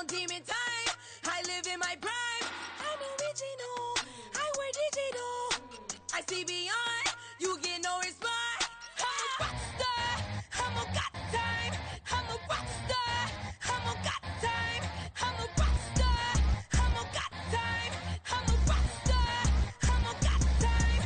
on demon time. I live in my prime. I'm original. I wear digital. I see beyond. You get no response. I'm a rock star. I'm a got time. I'm a rock star. I'm a got time. I'm a rock star. I'm a got time. I'm a rock star. I'm a got time.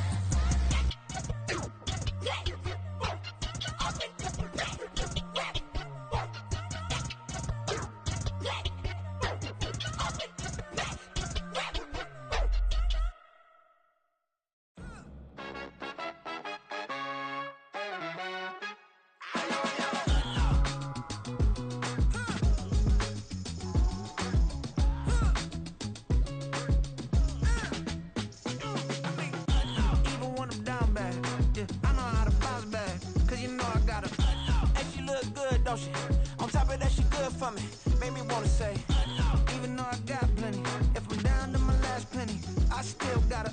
Don't she? On top of that, she good for me. Made me wanna say, even though I got plenty, if I'm down to my last penny, I still gotta,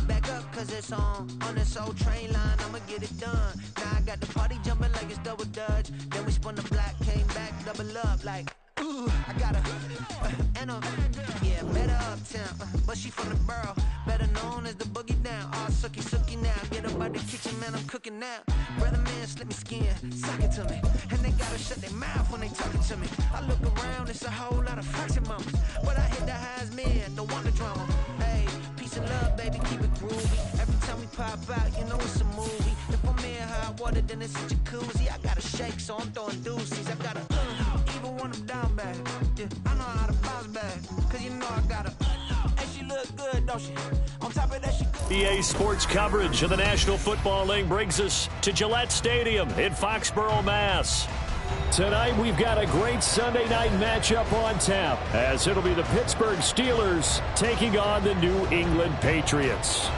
back up, cause it's on this old train line, I'ma get it done. Now I got the party jumping like it's double dutch. Then we spun the block, came back, double up like, ooh, I got yeah, better uptown, but she from the borough, better known as the boogie down. All sookie now, get up out the kitchen, man, I'm cooking now. Brother man, slip me skin, suck it to me, and they gotta shut their mouth when they talking to me. I look around, it's a whole lot of fraction mamas, but I hit the highs, man, don't want the drama. Hey, peace and love, baby, keep it groovy. Every time we pop out, you know it's a movie. If I'm in hot water, then it's a jacuzzi. I gotta shake, so I'm throwing deuces. I gotta, even when I'm down bad, yeah, I know how to bounce back, cause you know I gotta, and she look good, don't she? On top of that, she good. EA Sports coverage of the National Football League brings us to Gillette Stadium in Foxborough, Mass. Tonight, we've got a great Sunday night matchup on tap, as it'll be the Pittsburgh Steelers taking on the New England Patriots.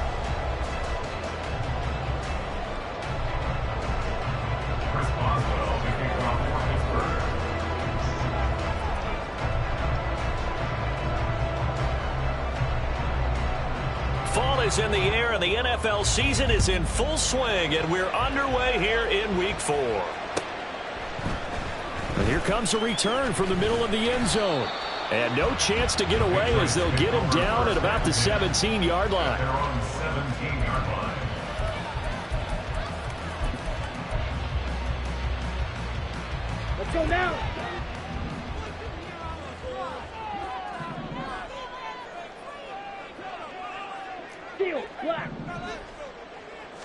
Fall is in the air, and the NFL season is in full swing, and we're underway here in Week 4. And here comes a return from the middle of the end zone. And no chance to get away as they'll get him down at about the 17-yard line. Let's go now. Steal, black.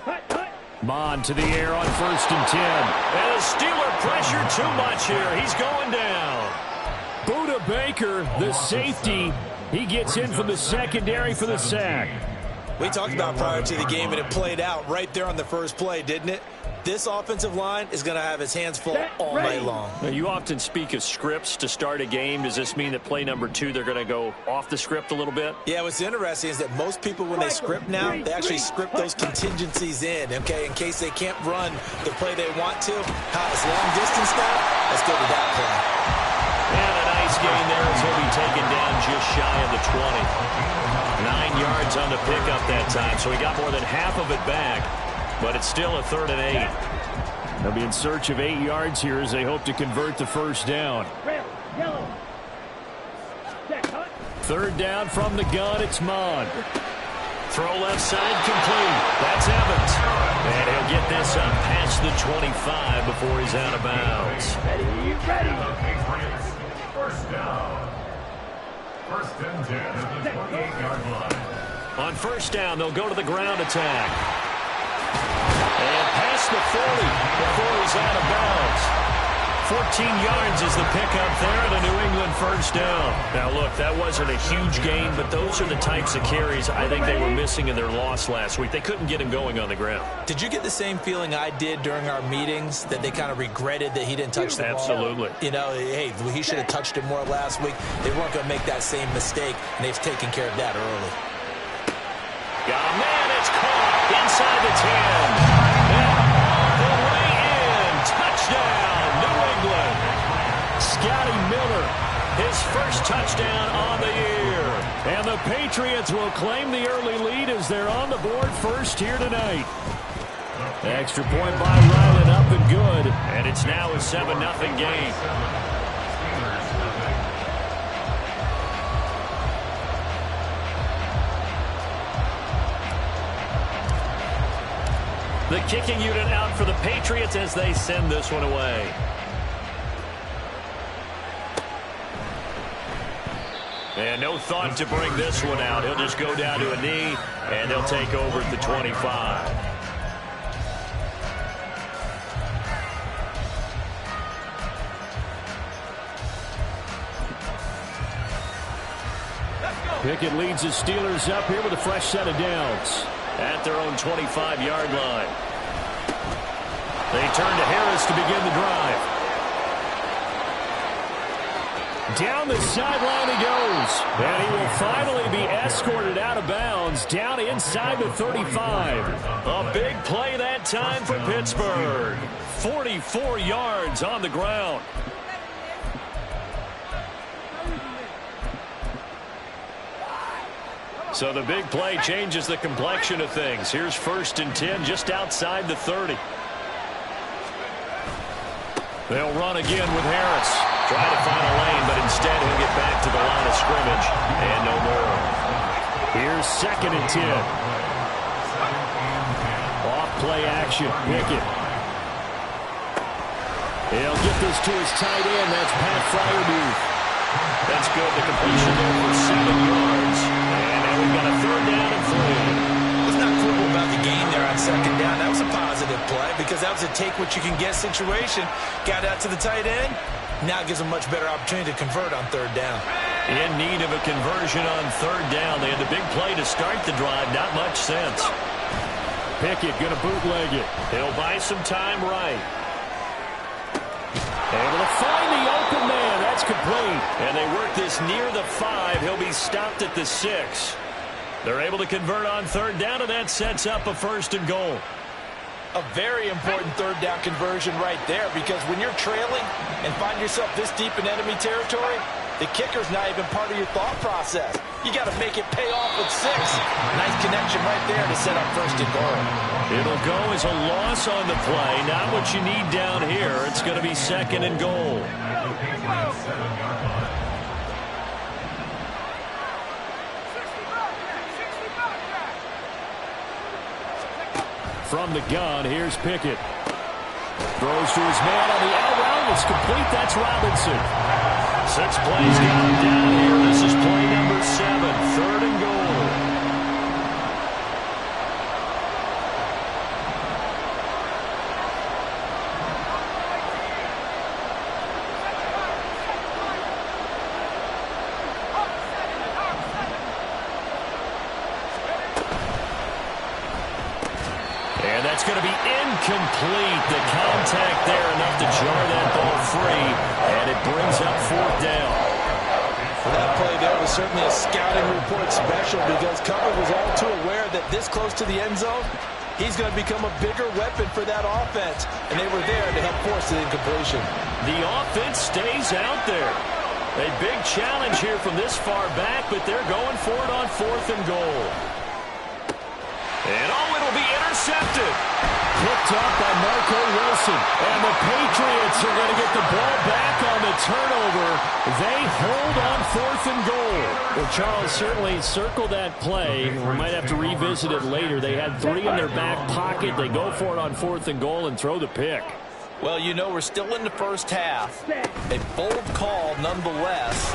Hut, hut. Mon to the air on 1st and 10. And the Steeler pressure too much here. He's going down. Buda Baker, the safety, he gets in from the secondary for the sack. We talked about prior to the game, and it played out right there on the first play, didn't it? This offensive line is going to have his hands full all night long. Now, you often speak of scripts to start a game. Does this mean that play number 2, they're going to go off the script a little bit? Yeah, what's interesting is that most people, when they script now, they actually script those contingencies in, okay, in case they can't run the play they want to. It's long distance now. Let's go to that play. And a nice gain there as he'll be taken down just shy of the 20. 9 yards on the pickup that time, so he got more than half of it back. But it's still a 3rd and 8. They'll be in search of 8 yards here as they hope to convert the first down. 3rd down from the gun, it's Mon. Throw left side complete. That's Evans. And he'll get this up past the 25 before he's out of bounds. Ready. First down. 1st and 10 at the 28-yard line. On 1st down, they'll go to the ground attack. And past the 40 before he's out of bounds. 14 yards is the pickup there and a New England 1st down. Now, look, that wasn't a huge gain, but those are the types of carries I think they were missing in their loss last week. They couldn't get him going on the ground. Did you get the same feeling I did during our meetings, that they kind of regretted that he didn't touch the ball? Absolutely. You know, hey, he should have touched it more last week. They weren't going to make that same mistake, and they've taken care of that early. Got a man, it's caught inside the 10. And the way in, touchdown, New England. Scotty Miller, his first touchdown on the year. And the Patriots will claim the early lead as they're on the board first here tonight. Extra point by Ryland, up and good. And It's now a 7-0 game. The kicking unit out for the Patriots as they send this one away. And no thought to bring this one out. He'll just go down to a knee, and they'll take over at the 25. Pickett leads the Steelers up here with a fresh set of downs at their own 25-yard line. They turn to Harris to begin the drive. Down the sideline he goes. And he will finally be escorted out of bounds down inside the 35. A big play that time for Pittsburgh. 44 yards on the ground. So the big play changes the complexion of things. Here's 1st and 10 just outside the 30. They'll run again with Harris. Try to find a lane, but instead he'll get back to the line of scrimmage. And no more. Here's 2nd and 10. Off play action. Pickett. He'll get this to his tight end. That's Pat Fryermuth. That's good. The completion there for 7 yards. And now we've got a 3rd down and 3. Let's not quibble about the game there on 2nd down. That was a positive play because that was a take-what-you-can-get situation. Got out to the tight end. Now gives them a much better opportunity to convert on 3rd down. In need of a conversion on 3rd down. They had the big play to start the drive. Not much sense. Pickett going to bootleg it. He'll buy some time right. Able to find the open man. That's complete. And they work this near the 5. He'll be stopped at the 6. They're able to convert on 3rd down, and that sets up a 1st and goal. A very important 3rd down conversion right there, because when you're trailing and find yourself this deep in enemy territory, the kicker's not even part of your thought process. You got to make it pay off with 6. Nice connection right there to set up 1st and goal. It'll go as a loss on the play. Not what you need down here. It's going to be 2nd and goal. From the gun, here's Pickett. Throws to his man on the out route. It's complete. That's Robinson. 6 plays got him down here. This is play number 7. 3rd and goal. And that's going to be incomplete. The contact there enough to jar that ball free, and it brings up 4th down. Well, that play there was certainly a scouting report special because Cover was all too aware that this close to the end zone, he's going to become a bigger weapon for that offense, and they were there to help force the incompletion. The offense stays out there. A big challenge here from this far back, but they're going for it on 4th and goal. And it'll be intercepted. Picked up by Marco Wilson. And the Patriots are going to get the ball back on the turnover. They hold on 4th and goal. Well, Charles, certainly circle that play. We might have to revisit it later. They had 3 in their back pocket. They go for it on 4th and goal and throw the pick. Well, you know, we're still in the first half. A bold call nonetheless.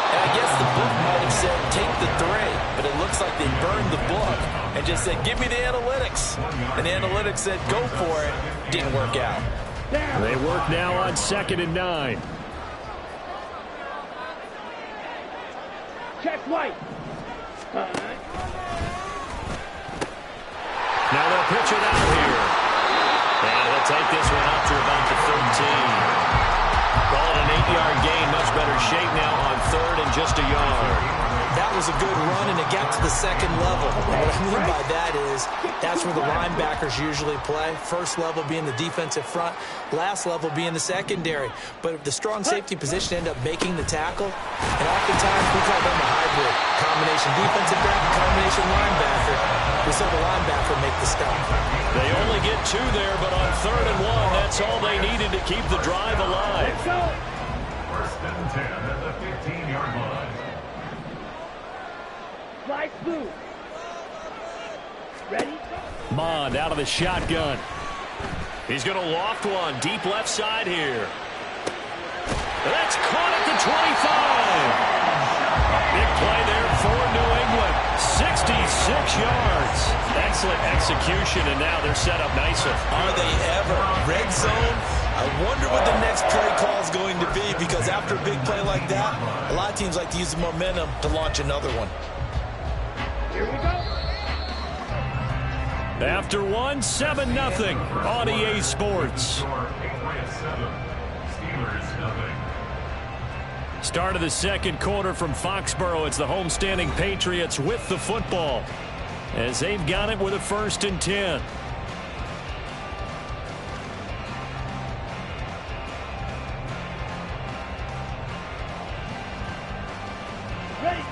And I guess the book might have said, take the 3. But it looks like they burned the book and just said, give me the analytics. And the analytics said, go for it. Didn't work out. They work now on 2nd and 9. Check white. Now they'll pitch it out here. And they'll take this one out to about the 13. Call it an 8-yard gain. Much better shape now on 3rd and just a yard. That was a good run, and it got to the 2nd level. And what I mean by that is that's where the linebackers usually play. First level being the defensive front, last level being the secondary. But the strong safety position ended up making the tackle. And oftentimes we call them a hybrid. Combination defensive back, combination linebacker. We saw the linebacker make the stop. They only get 2 there, but on 3rd and 1, that's all they needed to keep the drive alive. Let's go. First and 10 at the 15-yard line. Fly smooth. Ready? Mond out of the shotgun. He's going to loft one deep left side here. That's caught at the 25. Big play there for New England. 66 yards. Excellent execution, and now they're set up nicely. Are they ever? Red zone? I wonder what the next play call is going to be, because after a big play like that, a lot of teams like to use the momentum to launch another one. Here we go. After one, 7-0 on EA Sports. Patriots 7, Steelers nothing. Start of the second quarter from Foxborough. It's the homestanding Patriots with the football, as they've got it with a 1st and 10. Ready.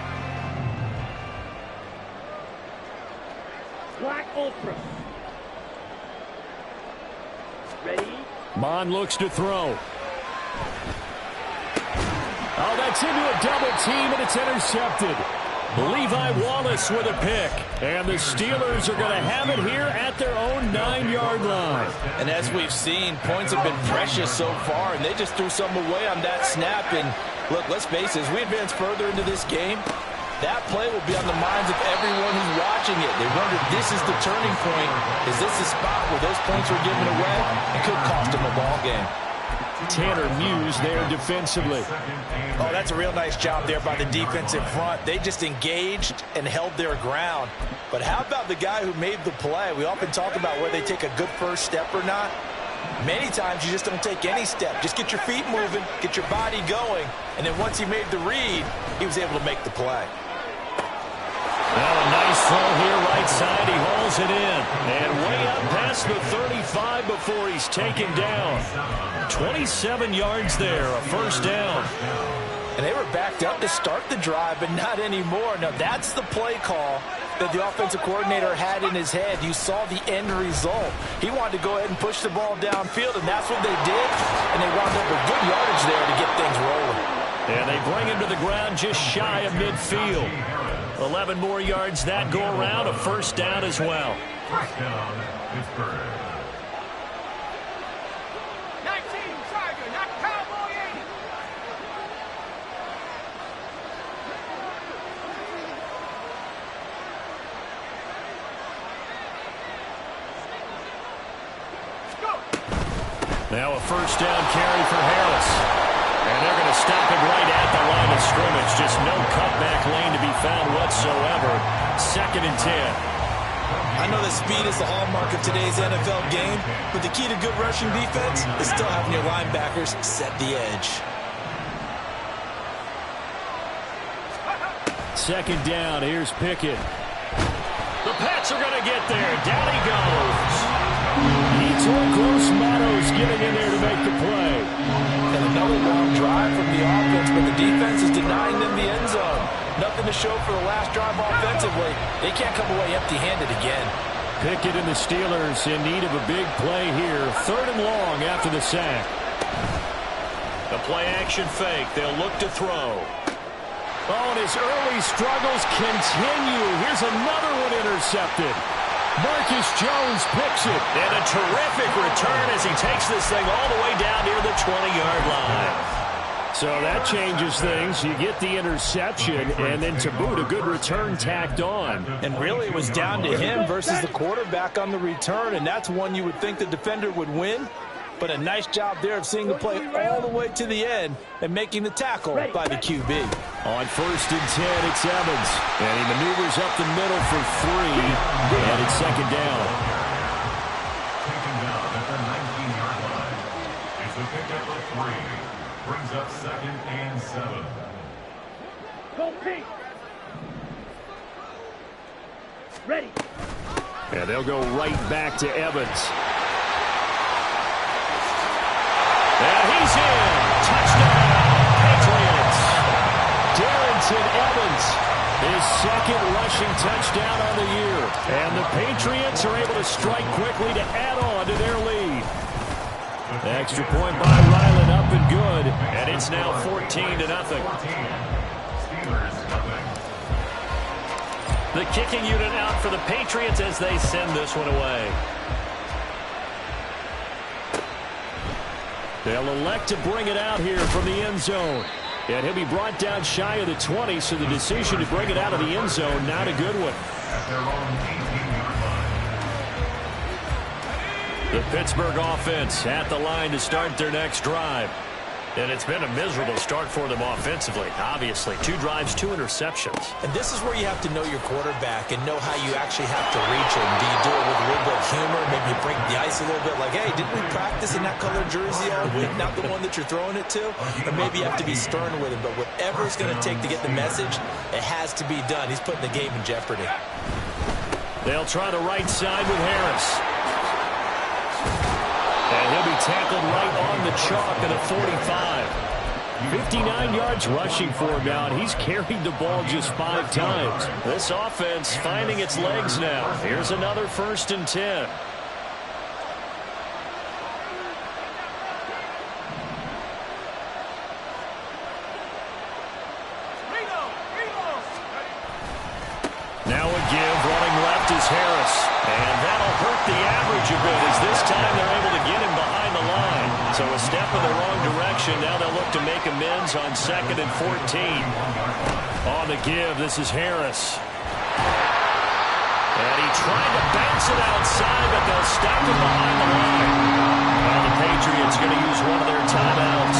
Black Ultra. Ready. Mond looks to throw. Oh, that's into a double team, and it's intercepted. Levi Wallace with a pick. And the Steelers are going to have it here at their own 9-yard line. And as we've seen, points have been precious so far, and they just threw some away on that snap. And look, let's face it, as we advance further into this game, that play will be on the minds of everyone who's watching it. They wonder if this is the turning point. Is this the spot where those points were given away? It could cost them a ball game. Tanner Muse there defensively. Oh, that's a real nice job there by the defensive front. They just engaged and held their ground. But how about the guy who made the play? We often talk about whether they take a good first step or not. Many times you just don't take any step. Just get your feet moving, get your body going, and then once he made the read, he was able to make the play. Well, a nice throw here right side. He hauls it in. And way up past the 35 before he's taken down. 27 yards there, a 1st down. And they were backed up to start the drive, but not anymore. Now, that's the play call that the offensive coordinator had in his head. You saw the end result. He wanted to go ahead and push the ball downfield, and that's what they did. And they wound up with good yardage there to get things rolling. And they bring him to the ground just shy of midfield. 11 more yards that go around, a 1st down as well. 1st down, Pittsburgh. 19 Charger, not Cowboy 80. Go. Now a 1st down carry for Harris. And they're going to stop him right at the line of scrimmage. Just no cutback lane to be found whatsoever. 2nd and 10. I know that speed is the hallmark of today's NFL game, but the key to good rushing defense is still having your linebackers set the edge. 2nd down. Here's Pickett. The Pats are going to get there. Down he goes. Etor Gross-Matos getting in there to make the play. And another long drive from the offense, but the defense is denying them the end zone. Nothing to show for the last drive offensively. They can't come away empty-handed again. Pickett and the Steelers in need of a big play here. 3rd and long after the sack. The play-action fake. They'll look to throw. Oh, and his early struggles continue. Here's another one intercepted. Marcus Jones picks it. And a terrific return as he takes this thing all the way down near the 20-yard line. So that changes things. You get the interception, and then to boot, a good return tacked on. And really, it was down to him versus the quarterback on the return, and that's one you would think the defender would win. But a nice job there of seeing the play all the way to the end and making the tackle by the QB. On 1st and 10, it's Evans. And he maneuvers up the middle for 3. And it's 2nd down. Taken down at the 19-yard line. It's a pickup of 3. Brings up 2nd and 7. Go Pete. Ready. And they'll go right back to Evans. And he's in. Touchdown, Patriots. Darrington Evans, his 2nd rushing touchdown on the year. And the Patriots are able to strike quickly to add on to their lead. The extra point by Ryland up and good. And it's now 14-0. Steelers nothing. The kicking unit out for the Patriots as they send this one away. They'll elect to bring it out here from the end zone. And he'll be brought down shy of the 20, so the decision to bring it out of the end zone, not a good one. At their own 18-yard line. The Pittsburgh offense at the line to start their next drive. And it's been a miserable start for them offensively, obviously. 2 drives, 2 interceptions. And this is where you have to know your quarterback and know how you actually have to reach him. Do you do it with a little bit of humor, maybe break the ice a little bit, like, hey, didn't we practice in that colored jersey all week, not the one that you're throwing it to? Or maybe you have to be stern with him, but whatever it's going to take to get the message, it has to be done. He's putting the game in jeopardy. They'll try the right side with Harris. And he'll be tackled right on the chalk at a 45. 59 yards rushing for him now, and he's carried the ball just 5 times. This offense finding its legs now. Here's another 1st and 10. Now a give, running left is Harris. And that'll hurt the average a bit as this time they're able to get him behind the line. So a step in the wrong direction. Now they'll look to make amends on 2nd and 14. On the give, this is Harris. And he tried to bounce it outside, but they'll stop him behind the line. Well, the Patriots going to use one of their timeouts.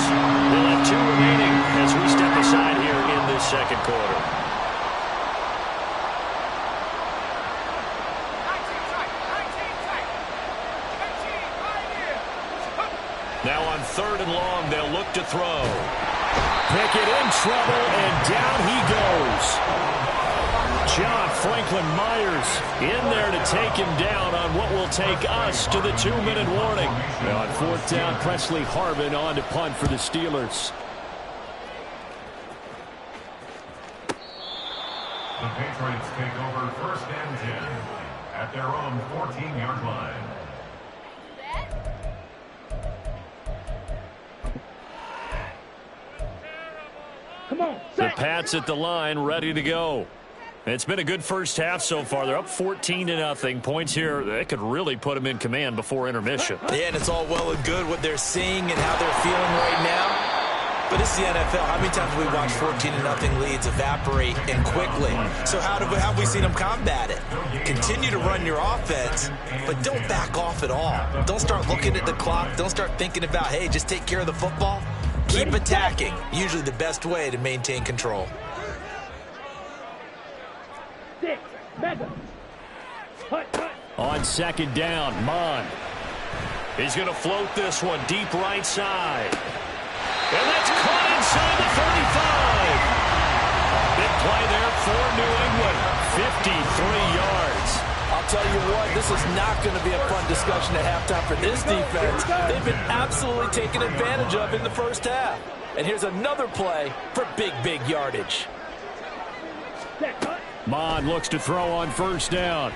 They'll have 2 remaining as we step aside here in this second quarter. Now on 3rd and long, they'll look to throw. Pickett in trouble, and down he goes. John Franklin Myers in there to take him down on what will take us to the 2-minute warning. Now on 4th down, Presley Harvin on to punt for the Steelers. The Patriots take over 1st and 10 at their own 14-yard line. The Pats at the line, ready to go. It's been a good first half so far. They're up 14-0. Points here, they could really put them in command before intermission. Yeah, and it's all well and good what they're seeing and how they're feeling right now. But it's the NFL. How many times have we watched 14-0 leads evaporate and quickly? So how have we seen them combat it? Continue to run your offense, but don't back off at all. Don't start looking at the clock. Don't start thinking about, hey, just take care of the football. Keep attacking. Usually the best way to maintain control. On 2nd down, Mon. He's going to float this one deep right side. And that's caught inside the 35. Big play there for New England. 53 yards. I'll tell you what, this is not going to be a fun discussion at halftime for this defense. They've been absolutely taken advantage of in the first half. And here's another play for big yardage. Mon looks to throw on 1st down.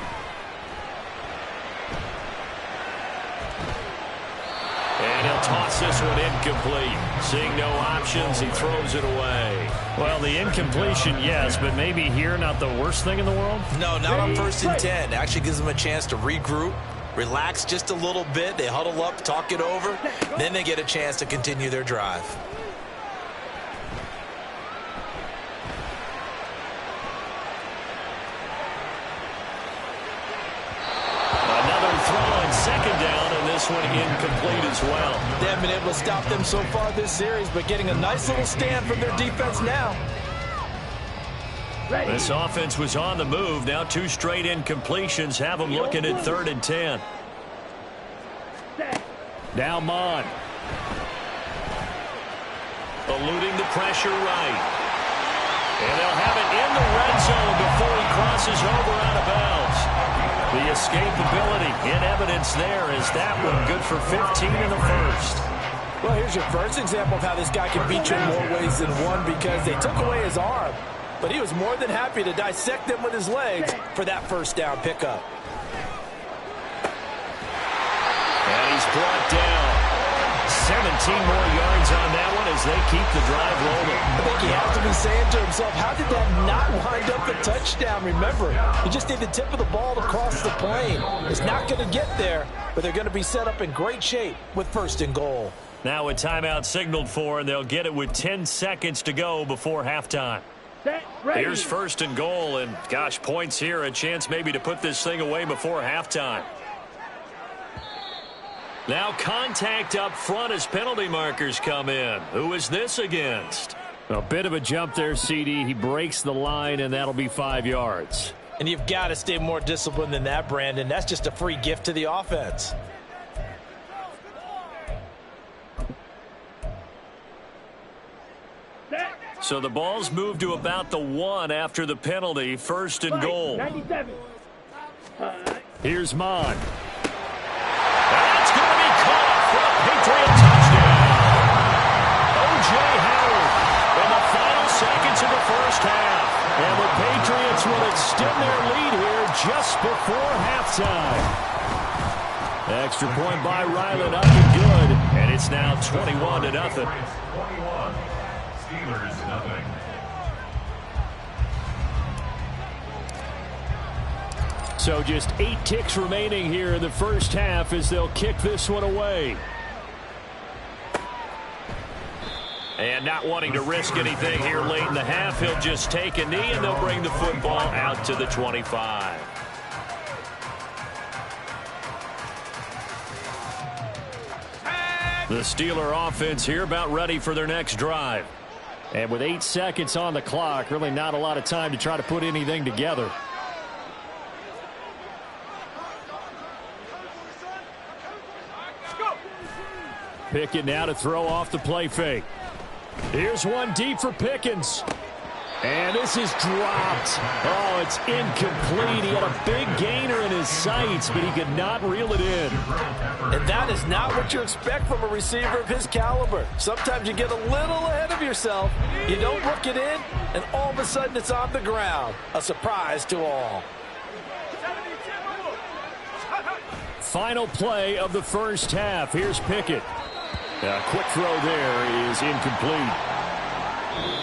And he'll toss this one incomplete. Seeing no options, he throws it away. Well, the incompletion, yes, but maybe here not the worst thing in the world? No, not on 1st and 10. It actually gives them a chance to regroup, relax just a little bit. They huddle up, talk it over. Then they get a chance to continue their drive. Another throw on 2nd down, and this one incomplete as well. They haven't been able to stop them so far this series, but getting a nice little stand from their defense now. This offense was on the move. Now 2 straight incompletions have them looking at 3rd and 10. Now Mon. Eluding the pressure right. And they'll have it in the red zone before he crosses over out of bounds. The escapability in evidence there is that one good for 15 in the first. Well, here's your first example of how this guy can beat you in more ways than one because they took away his arm. But he was more than happy to dissect them with his legs for that 1st down pickup. And he's brought down. more yards on that one as they keep the drive rolling. I think he has to be saying to himself, how did that not wind up the touchdown? Remember, you just need the tip of the ball to cross the plane. It's not going to get there, but they're going to be set up in great shape with 1st and goal. Now a timeout signaled for, and they'll get it with 10 seconds to go before halftime. Here's 1st and goal, and gosh, points here, a chance maybe to put this thing away before halftime. Now contact up front as penalty markers come in. Who is this against? A bit of a jump there, CD. He breaks the line, and that'll be 5 yards. And you've got to stay more disciplined than that, Brandon. That's just a free gift to the offense. So the ball's moved to about the 1 after the penalty. 1st and goal. 97. Here's Mon. That's going to be caught for a Patriot touchdown. O.J. Howard in the final seconds of the first half. And the Patriots will extend their lead here just before halftime. Extra point by Ryland up and good. And it's now 21-0. 21. Steelers nothing. So just 8 ticks remaining here in the first half as they'll kick this one away. And not wanting to risk anything here late in the half, he'll just take a knee and they'll bring the football out to the 25. The Steeler offense here about ready for their next drive. And with 8 seconds on the clock, really not a lot of time to try to put anything together. Pickett now to throw off the play fake. Here's one deep for Pickens. And this is dropped. Oh, it's incomplete. He had a big gainer in his sights, but he could not reel it in. And that is not what you expect from a receiver of his caliber. Sometimes you get a little ahead of yourself. You don't look it in, and all of a sudden it's on the ground. A surprise to all. Final play of the first half. Here's Pickett. A quick throw there is incomplete.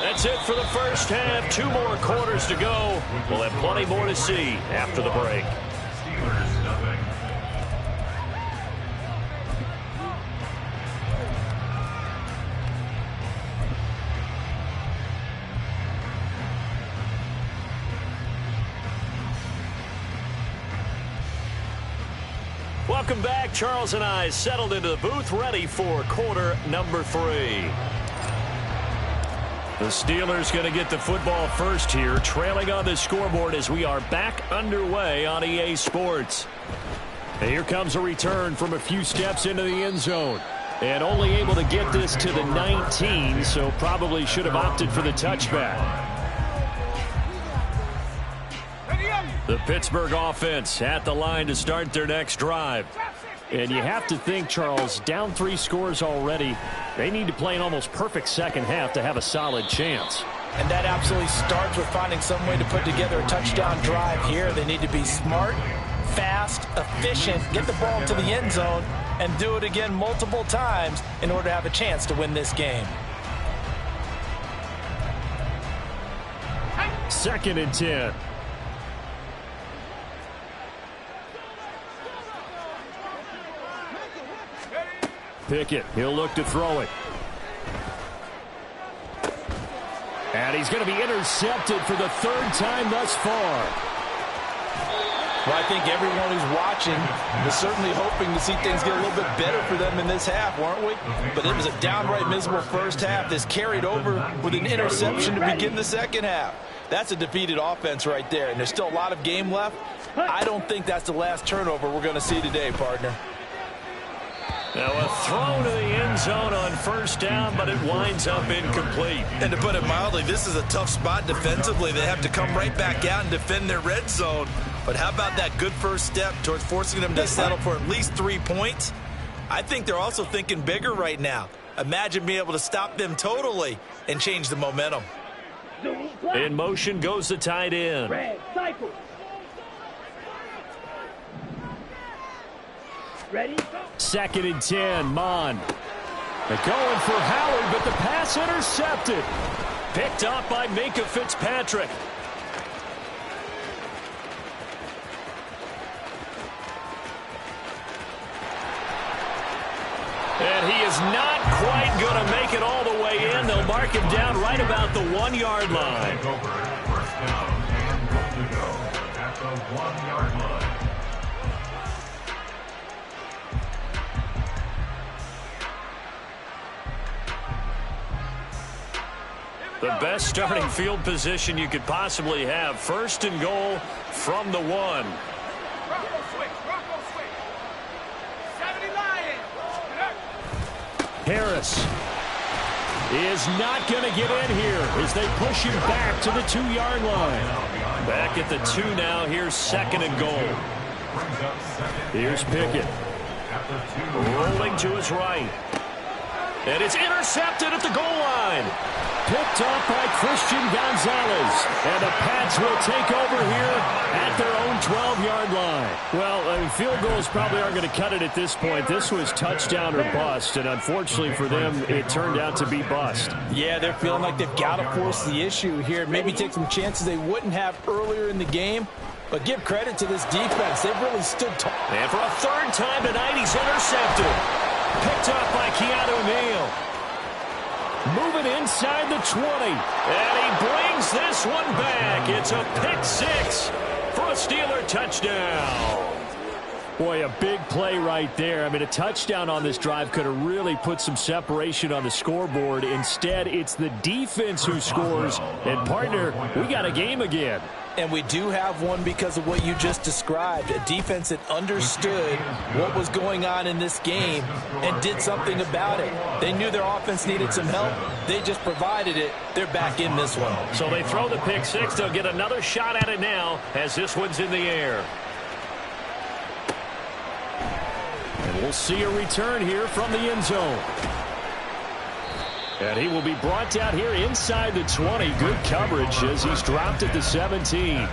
That's it for the first half. 2 more quarters to go. We'll have plenty more to see after the break. Steelers nothing. Welcome back. Charles and I settled into the booth, ready for quarter number 3. The Steelers going to get the football first here, trailing on the scoreboard as we are back underway on EA Sports. And here comes a return from a few steps into the end zone. And only able to get this to the 19, so probably should have opted for the touchback. The Pittsburgh offense at the line to start their next drive. And you have to think, Charles, down 3 scores already. They need to play an almost perfect second half to have a solid chance. And that absolutely starts with finding some way to put together a touchdown drive here. They need to be smart, fast, efficient, get the ball to the end zone, and do it again multiple times in order to have a chance to win this game. 2nd and 10. Pickett, he'll look to throw it. And he's going to be intercepted for the 3rd time thus far. Well, I think everyone who's watching is certainly hoping to see things get a little bit better for them in this half, weren't we? But it was a downright miserable first half. This carried over with an interception to begin the second half. That's a defeated offense right there, and there's still a lot of game left. I don't think that's the last turnover we're going to see today, partner. Now a throw to the end zone on 1st down, but it winds up incomplete. And to put it mildly, this is a tough spot defensively. They have to come right back out and defend their red zone. But how about that good first step towards forcing them to settle for at least 3 points? I think they're also thinking bigger right now. Imagine being able to stop them totally and change the momentum. In motion goes the tight end. Red cycle. Ready? 2nd and 10, Mon. They're going for Howard, but the pass intercepted. Picked off by Minka Fitzpatrick. And he is not quite going to make it all the way in. They'll mark him down right about the 1-yard line. First down and goal to go at the 1-yard line. The best starting field position you could possibly have. First and goal from the 1. Rocco switch. Rocco switch. 70 Lions. Harris is not going to get in here as they push him back to the 2-yard line. Back at the 2 now. Here's second and goal. Here's Pickett. Rolling to his right. And it's intercepted at the goal line. Picked off by Christian Gonzalez. And the Pats will take over here at their own 12-yard line. Well, I mean, field goals probably aren't going to cut it at this point. This was touchdown or bust, and unfortunately for them, it turned out to be bust. Yeah, they're feeling like they've got to force the issue here. Maybe take some chances they wouldn't have earlier in the game. But give credit to this defense. They've really stood tall. And for a third time tonight, he's intercepted. Picked off by Keanu Neal. Moving inside the 20. And he brings this one back. It's a pick 6 for a Steeler touchdown. Boy, a big play right there. I mean, a touchdown on this drive could have really put some separation on the scoreboard. Instead, it's the defense who scores. And, partner, we got a game again. And we do have one because of what you just described. A defense that understood what was going on in this game and did something about it. They knew their offense needed some help. They just provided it. They're back in this one. So they throw the pick 6. They'll get another shot at it now as this one's in the air. And we'll see a return here from the end zone. And he will be brought down here inside the 20. Good coverage as he's dropped at the 17.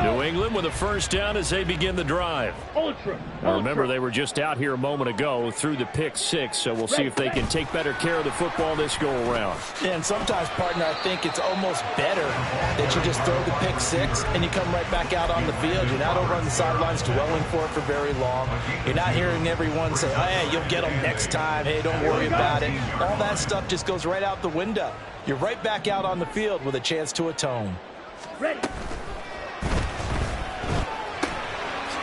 New England with a first down as they begin the drive. Now remember, they were just out here a moment ago through the pick 6, so we'll see if they can take better care of the football this go-around. And sometimes, partner, I think it's almost better that you just throw the pick 6 and you come right back out on the field. You're not over on the sidelines dwelling for it for very long. You're not hearing everyone say, oh, hey, you'll get them next time. Hey, don't worry about it. All that stuff just goes right out the window. You're right back out on the field with a chance to atone. Ready.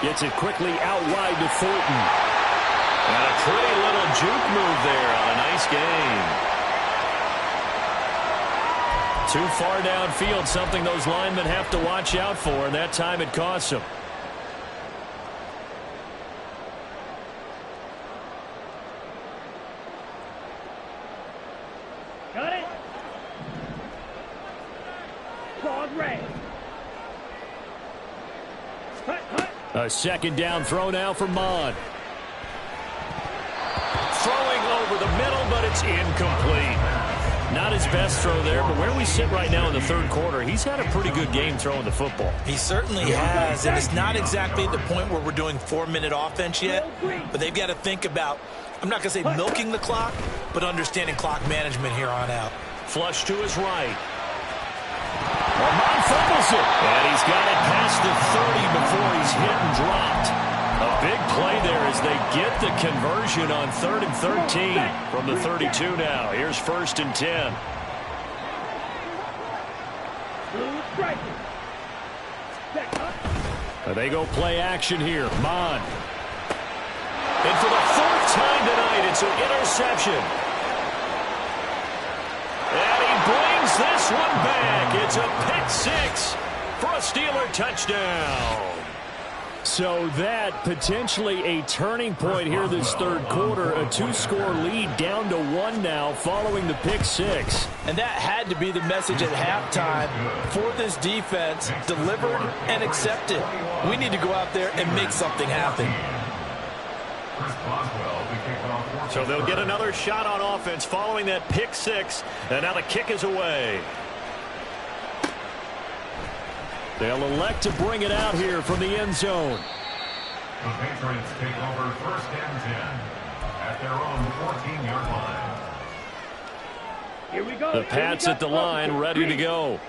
Gets it quickly out wide to Thornton. And a pretty little juke move there on a nice game. Too far downfield, something those linemen have to watch out for, and that time it costs them. Got it. Broad red. A second down throw now for Mon. Throwing over the middle, but it's incomplete. Not his best throw there, but where we sit right now in the third quarter, he's had a pretty good game throwing the football. He certainly has, and it's not exactly at the point where we're doing 4-minute offense yet, but they've got to think about, I'm not going to say milking the clock, but understanding clock management here on out. Flush to his right. Mon fumbles it. And he's got it past the 30 before he's hit and dropped. A big play there as they get the conversion on 3rd and 13 from the 32 now. Here's 1st and 10. They go play action here. Mon. And for the 4th time tonight, it's an interception. And he brings this one back. It's a pick 6 for a Steeler touchdown. So that potentially a turning point here this third quarter. A 2-score lead down to 1 now following the pick 6. And that had to be the message at halftime for this defense. Delivered and accepted. We need to go out there and make something happen. So they'll get another shot on offense following that pick 6. And now the kick is away. They'll elect to bring it out here from the end zone. The Patriots take over 1st and 10. their own 14-yard line. Here we go. The Pats at the line, ready to go.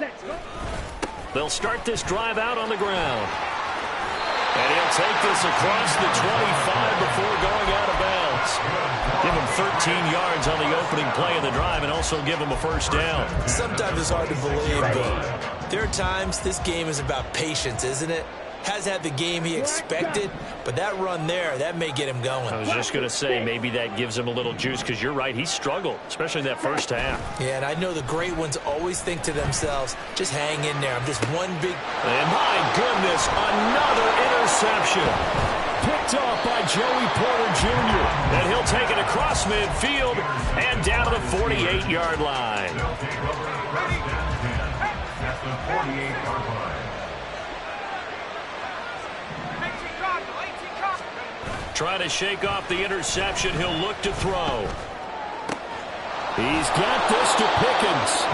Let's go. They'll start this drive out on the ground. And he'll take this across the 25 before going out of bounds. Give him 13 yards on the opening play of the drive and also give him a first down. Sometimes it's hard to believe, but there are times this game is about patience, isn't it? Has had the game he expected, but that run there, that may get him going. I was just going to say, maybe that gives him a little juice, because you're right, he struggled, especially in that first half. Yeah, and I know the great ones always think to themselves, just hang in there. I'm just one big... And my goodness, another interception. Picked off by Joey Porter Jr. And he'll take it across midfield and down to the 48-yard line. They'll take over first down 10 at the 48-yard line. Trying to shake off the interception. He'll look to throw. He's got this to Pickens.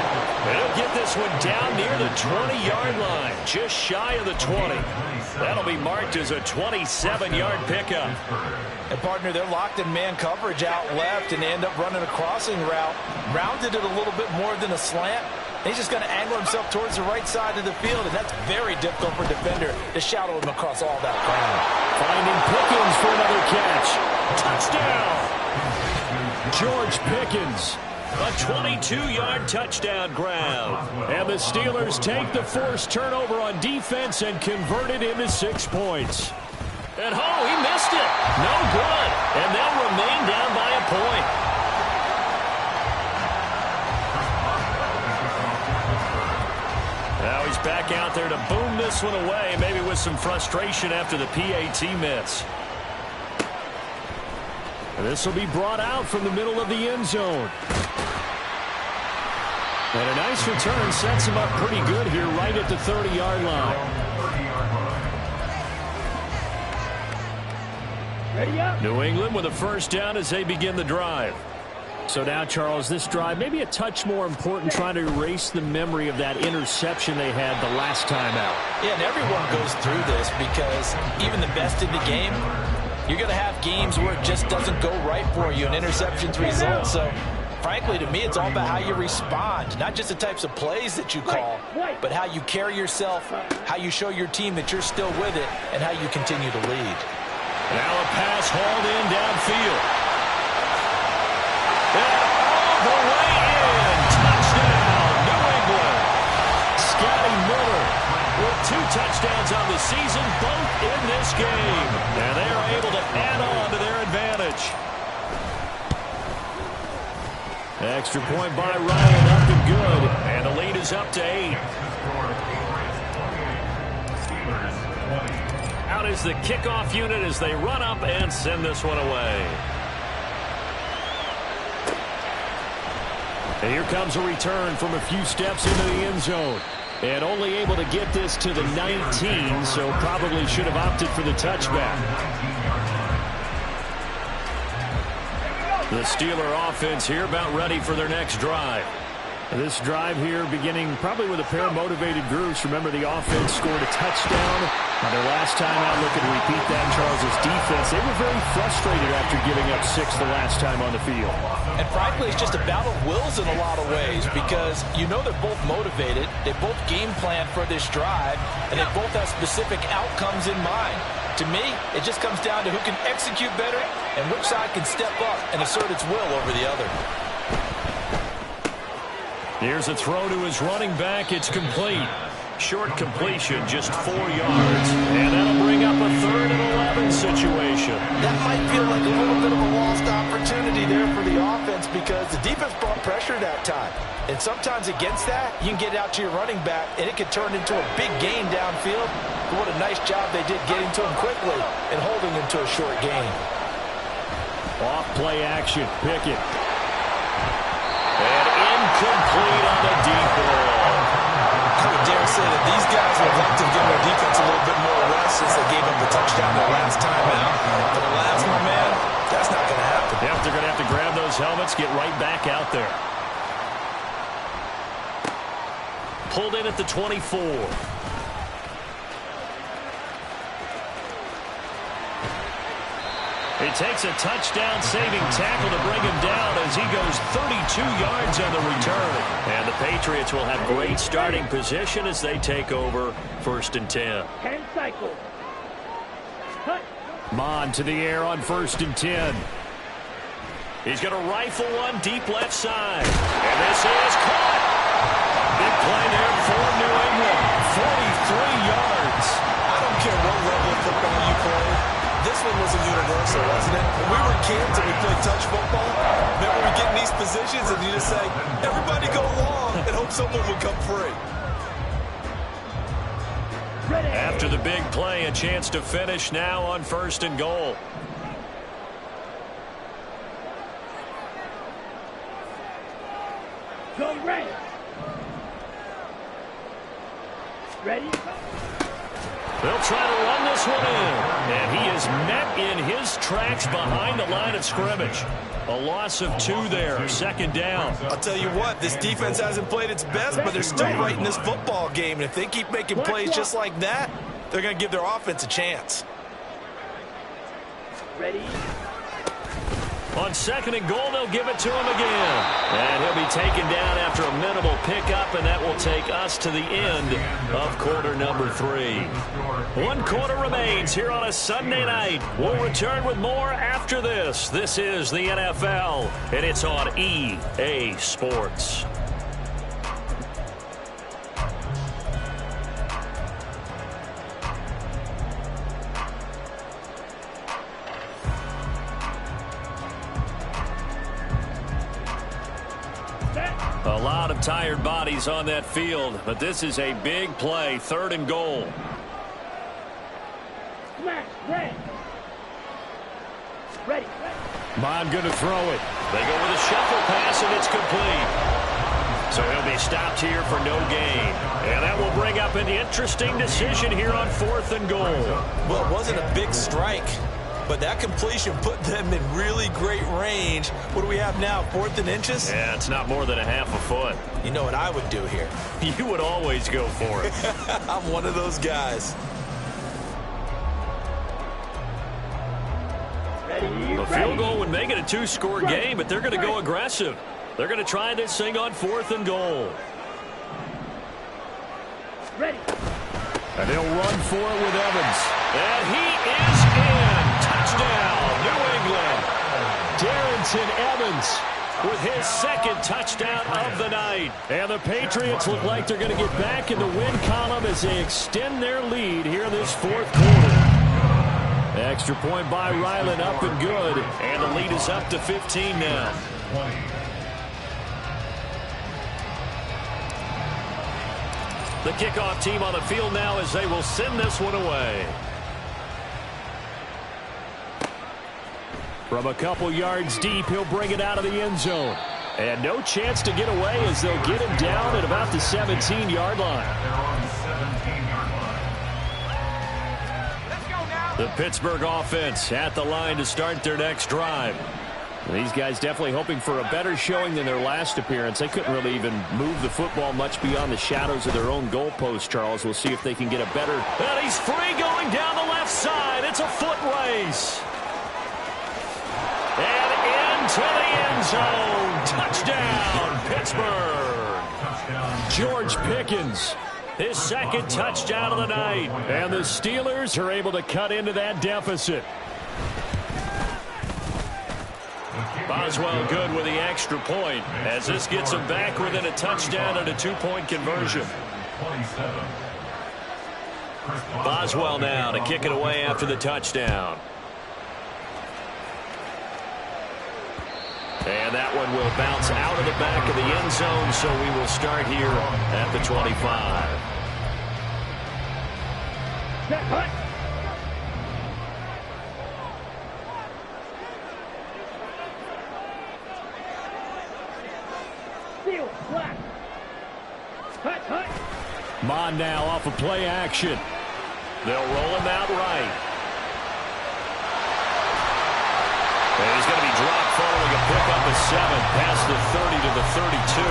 And he'll get this one down near the 20-yard line, just shy of the 20. That'll be marked as a 27-yard pickup. And, partner, they're locked in man coverage out left, and they end up running a crossing route. Rounded it a little bit more than a slant. He's just going to angle himself towards the right side of the field, and that's very difficult for a defender to shadow him across all that ground. Finding Pickens for another catch. Touchdown! George Pickens. A 22-yard touchdown grab. And the Steelers take the forced turnover on defense and convert it into 6 points. And, he missed it. No good. And they'll remain down by a point. Now he's back out there to boom this one away, maybe with some frustration after the PAT miss. And this will be brought out from the middle of the end zone. And a nice return sets him up pretty good here right at the 30-yard line. Ready up. New England with a first down as they begin the drive. So now, Charles, this drive maybe a touch more important, trying to erase the memory of that interception they had the last time out. Yeah, and everyone goes through this because even the best in the game, you're going to have games where it just doesn't go right for you, and interceptions result. So, frankly, to me, it's all about how you respond, not just the types of plays that you call, but how you carry yourself, how you show your team that you're still with it, and how you continue to lead. Now a pass hauled in downfield. And all the way in. Touchdown, New England. Scotty Miller with 2 touchdowns on the season, both in this game. And they are able to add on to their advantage. Extra point by Ryan, up and good. And the lead is up to 8. Out is the kickoff unit as they run up and send this one away. And here comes a return from a few steps into the end zone. And only able to get this to the 19, so probably should have opted for the touchback. The Steeler offense here about ready for their next drive. This drive here beginning probably with a pair of motivated groups. Remember, the offense scored a touchdown on their last time out. Looking to repeat that in Charles' defense. They were very frustrated after giving up 6 the last time on the field. And frankly, it's just a battle of wills in a lot of ways because you know they're both motivated. They both game plan for this drive, and they both have specific outcomes in mind. To me, it just comes down to who can execute better and which side can step up and assert its will over the other. Here's a throw to his running back. It's complete. Short completion, just 4 yards. And that'll bring up a 3rd and 11 situation. That might feel like a little bit of a lost opportunity there for the offense because the defense brought pressure that time. And sometimes against that, you can get out to your running back, and it can turn into a big gain downfield. But what a nice job they did getting to him quickly and holding him to a short gain. Off play action, Pickett. And incomplete on the deep ball. I would dare say that these guys would like to give their defense a little bit more rest since they gave up the touchdown the last time out. But the last one, man, that's not going to happen. Yep, they're going to have to grab those helmets, get right back out there. Pulled in at the 24. It takes a touchdown-saving tackle to bring him down as he goes 32 yards on the return. And the Patriots will have great starting position as they take over 1st and 10. 10 cycles. Cut. Mon to the air on 1st and 10. He's going to rifle one deep left side. And this is caught. Big play there for New England. 43 yards. I don't care what level of football you play. This one was a universal, wasn't it? When we were kids and we played touch football, remember we get in these positions and you just say, everybody go long and hope someone would come free. After the big play, a chance to finish now on 1st and goal. Go ready. Ready? They'll try to run this one in. And he is met in his tracks behind the line of scrimmage. A loss of 2 there, 2nd down. I'll tell you what, this defense hasn't played its best, but they're still right in this football game. And if they keep making plays just like that, they're going to give their offense a chance. Ready? On 2nd and goal, they'll give it to him again. And he'll be taken down after a minimal pickup, and that will take us to the end of quarter number 3. 1 quarter remains here on a Sunday night. We'll return with more after this. This is the NFL, and it's on EA Sports. A lot of tired bodies on that field, but this is a big play, 3rd and goal. Smash, ready. Ready. Bond going to throw it. They go with a shuffle pass, and it's complete. So he'll be stopped here for no gain. And that will bring up an interesting decision here on 4th and goal. Well, it wasn't a big strike, but that completion put them in really great range. What do we have now, 4th and inches? Yeah, it's not more than a half a foot. You know what I would do here? You would always go for it. I'm one of those guys. A field goal would make it a 2-score game, but they're going to go aggressive. They're going to try this thing on 4th and goal. Ready. And they'll run for it with Evans. And he is in. Touchdown, New England. Darrington Evans with his 2nd touchdown of the night. And the Patriots look like they're going to get back in the win column as they extend their lead here in this 4th quarter. Extra point by Ryland, up and good. And the lead is up to 15 now. The kickoff team on the field now as they will send this one away. From a couple yards deep, he'll bring it out of the end zone. And no chance to get away as they'll get him down at about the 17-yard line. The Pittsburgh offense at the line to start their next drive. These guys definitely hoping for a better showing than their last appearance. They couldn't really even move the football much beyond the shadows of their own goalpost, Charles. We'll see if they can get a better... And he's free going down the left side. It's a foot race. And into the end zone. Touchdown, Pittsburgh. George Pickens, his 2nd touchdown of the night. And the Steelers are able to cut into that deficit. Boswell good with the extra point as this gets him back within a touchdown and a 2-point conversion. Boswell now to kick it away after the touchdown. And that one will bounce out of the back of the end zone, so we will start here at the 25. Mon now off of play action. They'll roll him out right. And he's going to be dropped following a pickup of 7 past the 30 to the 32.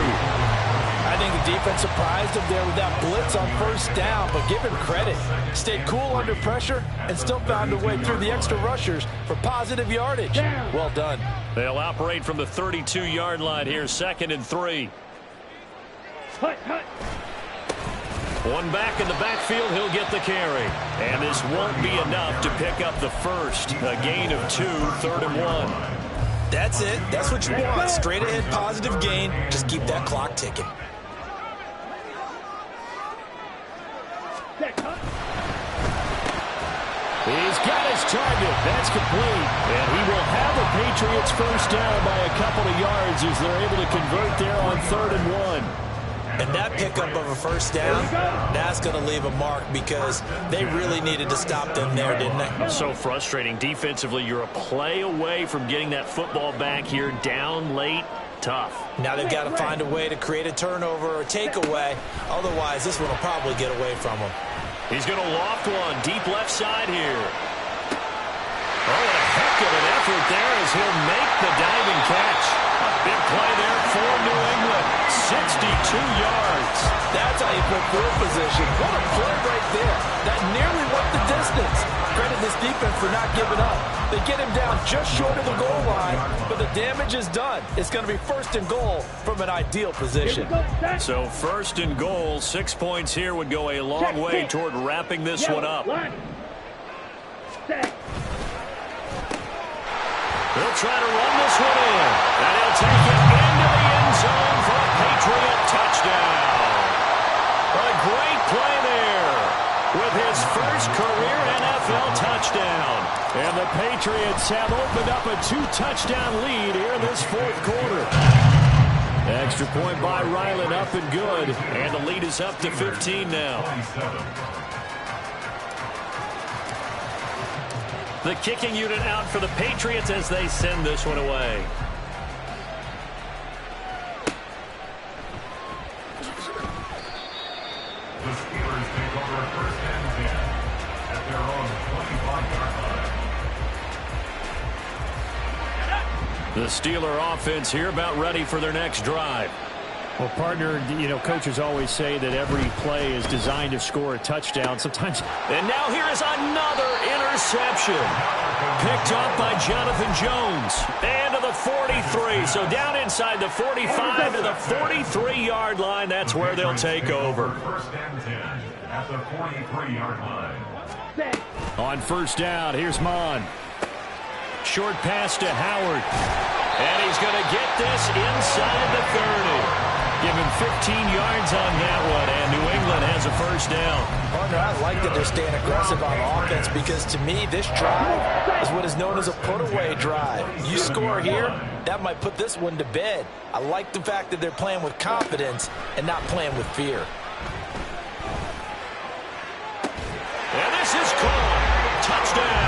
I I think the defense surprised him there with that blitz on first down, but give him credit. Stayed cool under pressure and still found a way through the extra rushers for positive yardage. Well done. They'll operate from the 32-yard line here, 2nd and 3. One back in the backfield, he'll get the carry. And this won't be enough to pick up the first. A gain of 2, 3rd and 1. That's it. That's what you want. Straight ahead, positive gain. Just keep that clock ticking. He's got his target. That's complete. And he will have the Patriots first down by a couple of yards as they're able to convert there on 3rd and 1. And that pickup of a first down, that's going to leave a mark because they really needed to stop them there, didn't they? So frustrating. Defensively, you're a play away from getting that football back here down late. Tough. Now they've got to find a way to create a turnover or takeaway. Otherwise, this one will probably get away from them. He's going to loft one deep left side here. Oh, a heck of an effort there as he'll make the diving catch. A big play there for New England. 62 yards. That's how you put field position. What a play right there. That nearly went the distance. Credit this defense for not giving up. They get him down just short of the goal line, but the damage is done. It's going to be 1st and goal from an ideal position. So 1st and goal, 6 points here would go a long way toward wrapping this one up. He'll try to run this one in, and he'll take it into the end zone for a Patriot touchdown. A great play there with his first career NFL touchdown. And the Patriots have opened up a 2-touchdown lead here in this 4th quarter. Extra point by Ryland, up and good. And the lead is up to 15 now. The kicking unit out for the Patriots as they send this one away. The Steelers take over 1st and 10 at their own 25-yard line. The Steeler offense here about ready for their next drive. Well, partner, you know, coaches always say that every play is designed to score a touchdown. Sometimes. And now here is another interception. Picked off by Jonathan Jones. And to the 43. So down inside the 45 to the 43-yard line. That's where they'll take over. 1st and 10 at the 43-yard line. On 1st down, here's Mon. Short pass to Howard. And he's going to get this inside the 30. Give him 15 yards on that one, and New England has a 1st down. Partner, I like that they're staying aggressive on offense because, to me, this drive is what is known as a put-away drive. You score here, that might put this one to bed. I like the fact that they're playing with confidence and not playing with fear. And this is caught. Touchdown.